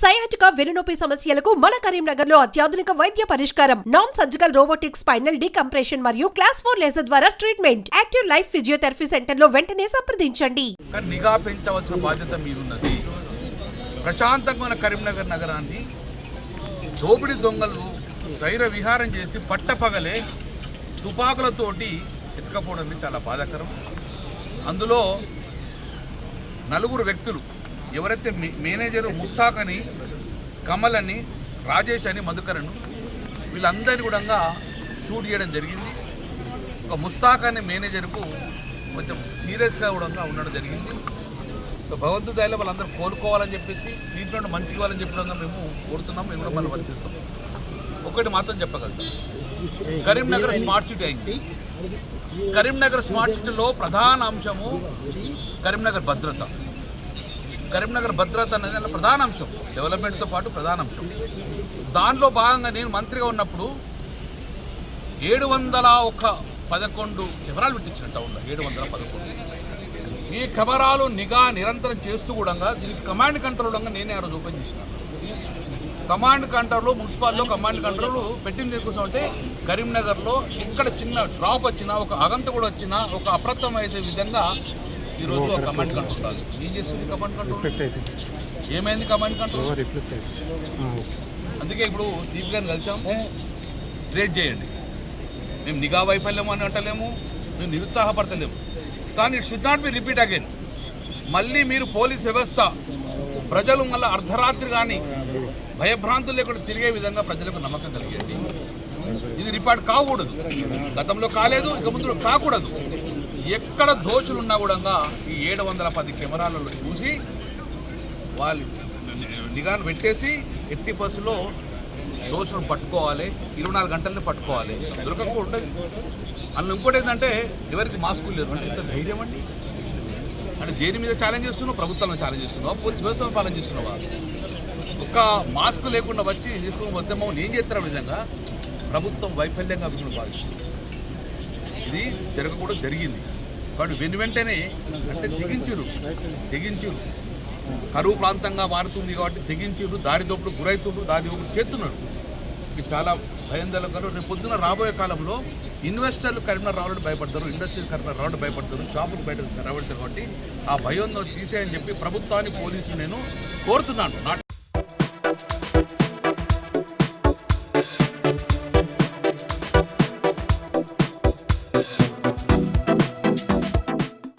Sciatica వెన్నునొప్పి సమస్యలకు మన కరీంనగర్ లో అత్యాధునిక వైద్య పరిష్కారం. Non surgical robotic spinal decompression మరియు క్లాస్ 4 లేజర్ ద్వారా treatment. Active life physiotherapy centre లో వెంటనే సంప్రదించండి. నిఘా పెంచవలసిన బాధ్యత మీరున్నది. ప్రశాంతంగా ఉన్న కరీంనగర్ నగరాన్ని దోపిడీ దొంగలు శైర విహారం చేసి పట్టపగలే తుపాకులతోటి ఎత్తుకపోవడం చాలా బాధాకరం. అందులో నలుగురు వ్యక్తులు ఎవరైతే మేనేజరు ముస్తాక్ అని, కమల్ అని, రాజేష్ అని, మధుకరను వీళ్ళందరినీ కూడా షూట్ చేయడం జరిగింది. ఒక ముస్తాక్ అనే మేనేజర్కు కొంచెం సీరియస్గా కూడా ఉండడం జరిగింది. భగవంతుడి దయలో వాళ్ళందరూ కోలుకోవాలని చెప్పేసి ట్రీట్మెంట్ మంచిగా ఇవ్వాలని చెప్పడం మేము కోరుతున్నాం. మేము కూడా మనం వర్తిస్తాం. ఒకటి మాత్రం చెప్పగలుగుతాం, కరీంనగర్ స్మార్ట్ సిటీ అయింది. కరీంనగర్ స్మార్ట్ సిటీలో ప్రధాన అంశము కరీంనగర్ భద్రత. కరీంనగర్ భద్రత అనేది ప్రధాన అంశం, డెవలప్మెంట్తో పాటు ప్రధాన అంశం. దానిలో భాగంగా నేను మంత్రిగా ఉన్నప్పుడు 711 కెమెరాలు పెట్టించిన టౌన్లో. 711 ఈ కెమెరాలు నిఘా నిరంతరం చేస్తూ కూడా దీనికి కమాండ్ కంట్రోల్ నేనే ఆ రోజు ఓపెన్ చేసినాను. కమాండ్ కంట్రోల్ మున్సిపాల్లో కమాండ్ కంట్రోల్ పెట్టింది దేనికోసం అంటే కరీంనగర్లో ఎక్కడ చిన్న డ్రాప్ వచ్చినా, ఒక అగంత కూడా వచ్చినా, ఒక అప్రమత్తమైతే విధంగా ఈరోజు ఒక కమాండ్ కంట్రోల్ ఉండాలి. ఏం చేస్తుంది కమాండ్ కంట్రోల్? ఏమైంది కమాండ్ కంట్రోల్? అందుకే ఇప్పుడు సిపి గారిని కలిసాం, ట్రేడ్ చేయండి. మేము నిఘా వైఫల్యం అని అంటలేము, మేము నిరుత్సాహపడతలేము, కానీ it should not be repeat again. మళ్ళీ మీరు పోలీస్ వ్యవస్థ ప్రజలు మళ్ళీ అర్ధరాత్రి కానీ భయభ్రాంతులు లేకుండా తిరిగే విధంగా ప్రజలకు నమ్మకం కలిగేది. ఇది రిపీట్ కాకూడదు. గతంలో కాలేదు, ఇక ముందు కాకూడదు. ఎక్కడ దోషులు ఉన్నా కూడా ఈ 710 కెమెరాలలో చూసి వాళ్ళు నిఘాను పెట్టేసి 80% దోషులను పట్టుకోవాలి. 24 గంటలని పట్టుకోవాలి, దొరకకుండా ఉండదు. అందులో ఇంకోటి ఏంటంటే ఎవరికి మాస్కులు లేదు అంటే ఎంత ధైర్యం అండి. అంటే దేని మీద ఛాలెంజ్ చేస్తున్నావు? ప్రభుత్వాలను ఛాలెంజ్ చేస్తున్నావా? పోలీస్ వ్యవస్థను పాలన చేస్తున్నావా? ఒక్క మాస్క్ లేకుండా వచ్చి ఉద్యమం ఏం చేస్తారు? విధంగా ప్రభుత్వం వైఫల్యంగా అభివృద్ధి భావిస్తుంది. ఇది జరగకూడదు, జరిగింది. కాబట్టి వెంటనే అంటే తెగించుడు కరువు ప్రాంతంగా మారుతుంది కాబట్టి తెగించుడు, దారి దోపుడు గురవుతున్నారు, దారి దోపుడు చేస్తున్నారు. ఇది చాలా భయంకరం. రేపు పొద్దున రాబోయే కాలంలో ఇన్వెస్టర్లు కరీంనగర్ రావాలంటే భయపడతారు, ఇండస్ట్రీలు కరీంనగర్ రావాలంటే భయపడతారు, షాపులు బయట రాబడతారు. కాబట్టి ఆ భయం తీసేయని చెప్పి ప్రభుత్వాన్ని, పోలీసులు నేను కోరుతున్నాను.